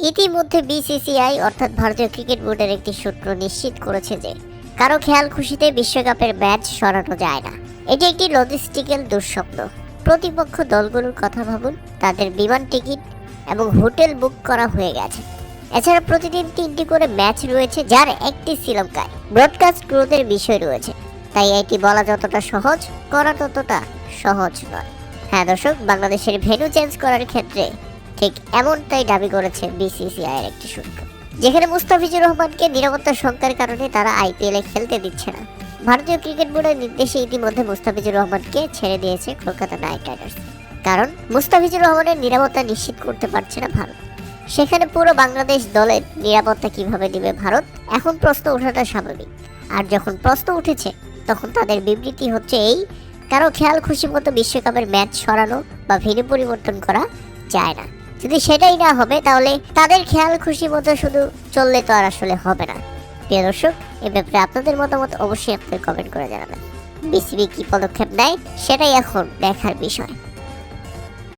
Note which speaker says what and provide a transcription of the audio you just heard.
Speaker 1: ইতিমধ্যে বিসিসিআই অর্থাৎ ভারতীয় ক্রিকেট বোর্ডের একটি সূত্র নিশ্চিত করেছে যে কারো খেয়াল খুশিতে বিশ্বকাপের ম্যাচ সরানো যায় না। এটি একটি লজিস্টিক্যাল দুঃস্বপ্ন। প্রতিপক্ষ দলগুলোর কথা ভাবুন, তাদের বিমান টিকিট এবং হোটেল বুক করা হয়ে গেছে। এছাড়া প্রতিদিন 3টি করে ম্যাচ রয়েছে, যার একটি শ্রীলঙ্কায়। ব্রডকাস্ট ক্রুদের বিষয় রয়েছে, তাই এটি বলা যতটা সহজ, করা ততটা সহজ নয়। হ্যাঁ দর্শক, বাংলাদেশের ভেন্যু চেঞ্জ করার ক্ষেত্রে ঠিক এমনটাই দাবি করেছে বিসিসিআইয়ের একটি সূত্র, যেখানে মুস্তাফিজুর রহমানকে নিরাপত্তা শঙ্কার কারণে তারা আইপিএলে খেলতে দিচ্ছে না। ভারতীয় ক্রিকেট বোর্ডের নির্দেশে ইতিমধ্যে মুস্তাফিজুর রহমানকে ছেড়ে দিয়েছে কলকাতা নাইট রাইডার্স, কারণ মুস্তাফিজুর রহমানের নিরাপত্তা নিশ্চিত করতে পারছে না ভারত। সেখানে পুরো বাংলাদেশ দলের নিরাপত্তা কিভাবে দিবে ভারত? এখন প্রশ্ন ওঠাটা স্বাভাবিক। আর যখন প্রশ্ন উঠেছে, তখন তাদের বিবৃতি হচ্ছে এই: কারো খেয়াল খুশি মতো বিশ্বকাপের ম্যাচ সরানো বা ভেন্যু পরিবর্তন করা যায় না। যদি সেটাই না হবে, তাহলে তাদের খেয়াল খুশি মতো শুধু চললে তো আর আসলে হবে না। প্রিয় দর্শক, এ ব্যাপারে আপনাদের মতামত অবশ্যই আপনাদের কমেন্ট করে জানাবেন। বিসিবি কি পদক্ষেপ নেয়, সেটাই এখন দেখার বিষয়।